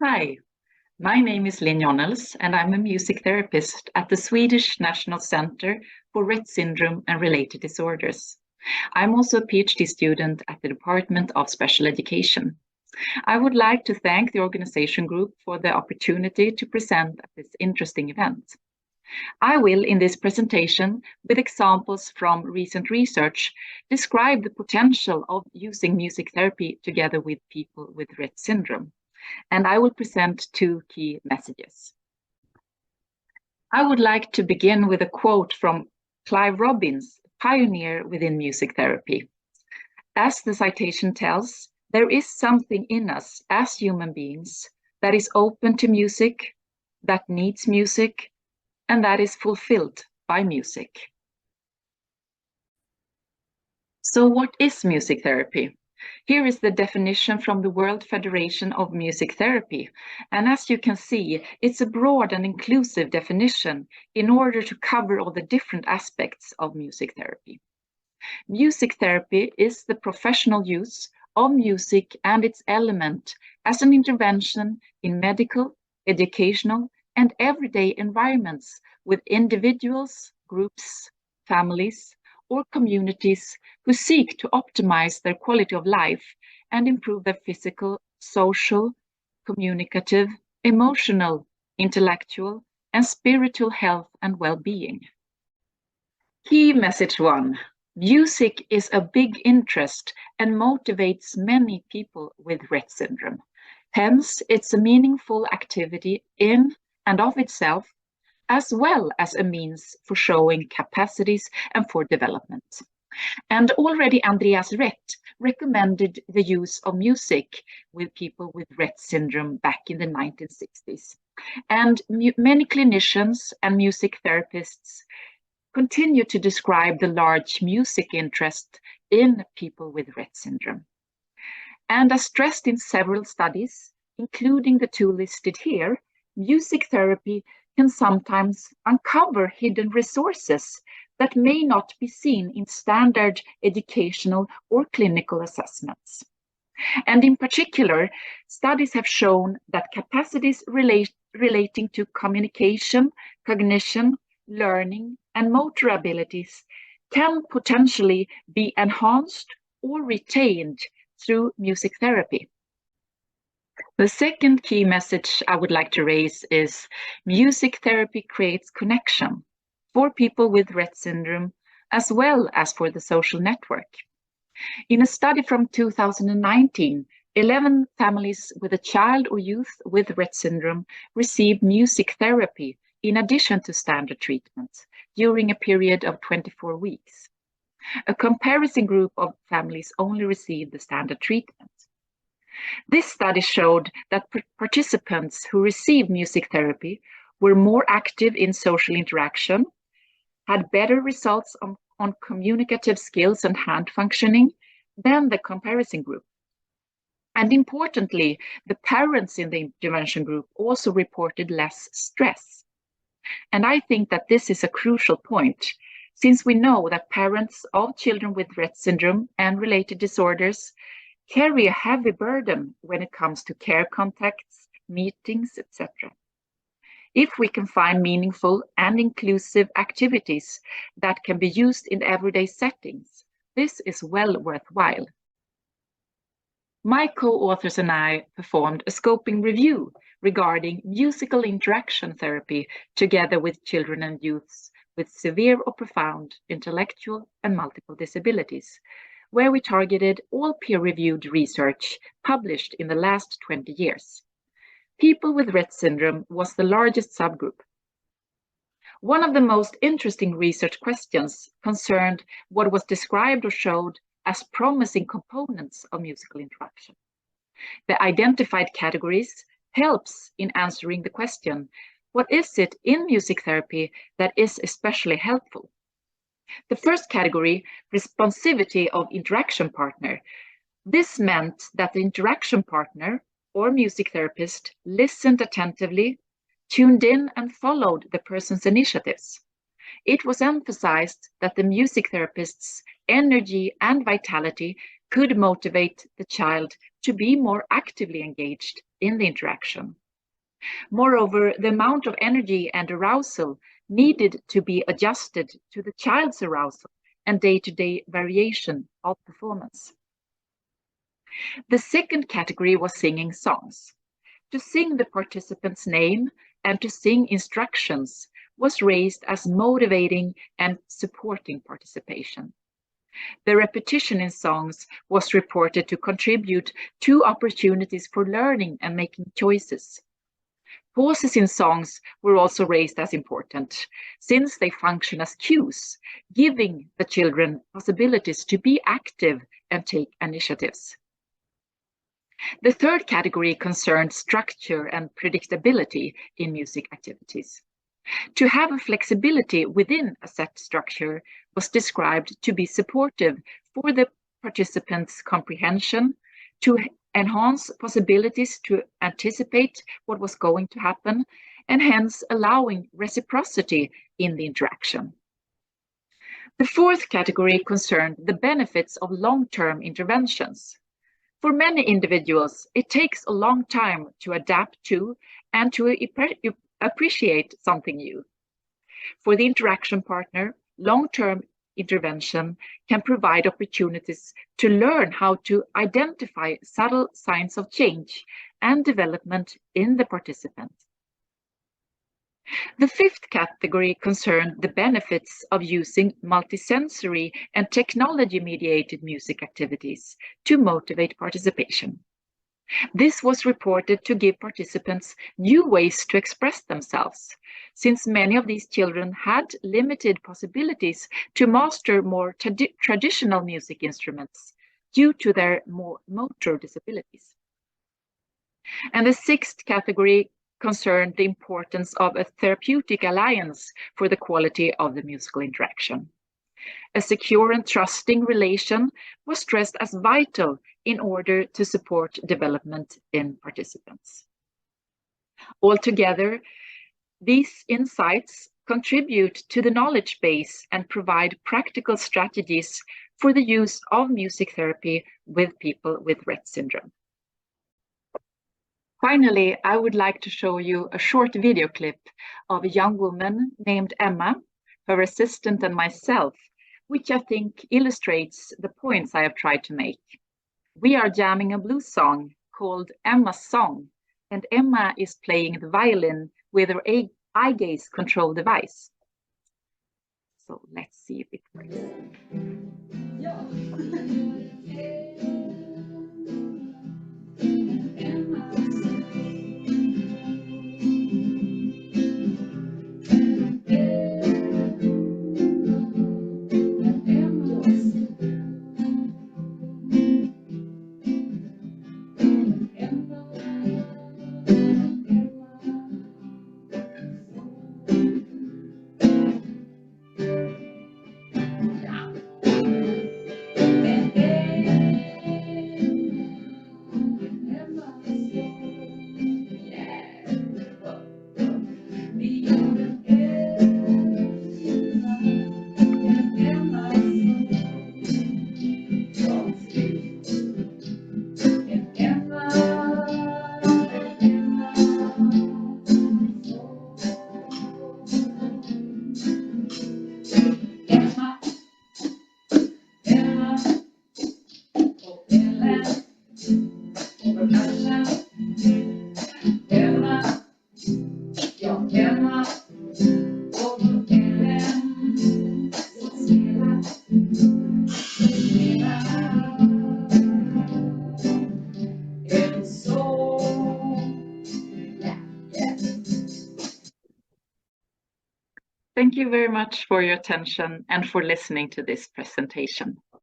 Hi, my name is Lynn Джонелс, and I'm a music therapist at the Swedish National Center for Rett Syndrome and Related Disorders. I'm also a PhD student at the Department of Special Education. I would like to thank the organization group for the opportunity to present at this interesting event. I will, in this presentation, with examples from recent research, describe the potential of using music therapy together with people with Rett syndrome. And I will present two key messages. I would like to begin with a quote from Clive Robbins, pioneer within music therapy. As the citation tells, there is something in us as human beings that is open to music, that needs music, and that is fulfilled by music. So what is music therapy? Here is the definition from the World Federation of Music Therapy. And as you can see, it's a broad and inclusive definition in order to cover all the different aspects of music therapy. Music therapy is the professional use of music and its element as an intervention in medical, educational, and everyday environments with individuals, groups, families, or communities who seek to optimize their quality of life and improve their physical, social, communicative, emotional, intellectual, and spiritual health and well-being. Key message 1. Music is a big interest and motivates many people with Rett syndrome. Hence, it's a meaningful activity in and of itself, as well as a means for showing capacities and for development. And already Andreas Rett recommended the use of music with people with Rett syndrome back in the 1960s. And many clinicians and music therapists continue to describe the large music interest in people with Rett syndrome. And as stressed in several studies, including the two listed here, music therapy can sometimes uncover hidden resources that may not be seen in standard educational or clinical assessments. And in particular, studies have shown that capacities relating to communication, cognition, learning, and motor abilities can potentially be enhanced or retained through music therapy. The second key message I would like to raise is music therapy creates connection for people with Rett syndrome as well as for the social network. In a study from 2019, 11 families with a child or youth with Rett syndrome received music therapy in addition to standard treatments during a period of 24 weeks. A comparison group of families only received the standard treatment. This study showed that participants who received music therapy were more active in social interaction, had better results on communicative skills and hand functioning than the comparison group. And importantly, the parents in the intervention group also reported less stress. And I think that this is a crucial point, since we know that parents of children with Rett syndrome and related disorders carry a heavy burden when it comes to care contacts, meetings, etc. If we can find meaningful and inclusive activities that can be used in everyday settings, this is well worthwhile. My co-authors and I performed a scoping review regarding musical interaction therapy together with children and youths with severe or profound intellectual and multiple disabilities, where we targeted all peer-reviewed research published in the last 20 years. People with Rett syndrome was the largest subgroup. One of the most interesting research questions concerned what was described or showed as promising components of musical interaction. The identified categories helps in answering the question, what is it in music therapy that is especially helpful? The first category, responsivity of interaction partner. This meant that the interaction partner or music therapist listened attentively, tuned in and followed the person's initiatives. It was emphasized that the music therapist's energy and vitality could motivate the child to be more actively engaged in the interaction. Moreover, the amount of energy and arousal needed to be adjusted to the child's arousal and day-to-day variation of performance. The second category was singing songs. To sing the participant's name and to sing instructions was raised as motivating and supporting participation. The repetition in songs was reported to contribute to opportunities for learning and making choices. Pauses in songs were also raised as important, since they function as cues, giving the children possibilities to be active and take initiatives. The third category concerned structure and predictability in music activities. To have a flexibility within a set structure was described to be supportive for the participants' comprehension, to enhance possibilities to anticipate what was going to happen, and hence allowing reciprocity in the interaction. The fourth category concerned the benefits of long-term interventions. For many individuals, it takes a long time to adapt to and to appreciate something new. For the interaction partner, long-term intervention can provide opportunities to learn how to identify subtle signs of change and development in the participant. The fifth category concerned the benefits of using multisensory and technology-mediated music activities to motivate participation. This was reported to give participants new ways to express themselves, since many of these children had limited possibilities to master more traditional music instruments due to their more motor disabilities. And the sixth category concerned the importance of a therapeutic alliance for the quality of the musical interaction. A secure and trusting relation was stressed as vital in order to support development in participants. Altogether, these insights contribute to the knowledge base and provide practical strategies for the use of music therapy with people with Rett syndrome. Finally, I would like to show you a short video clip of a young woman named Emma, her assistant and myself, which I think illustrates the points I have tried to make. We are jamming a blues song called Emma's Song, and Emma is playing the violin with her eye gaze control device. So let's see if it works. Thank you very much for your attention and for listening to this presentation.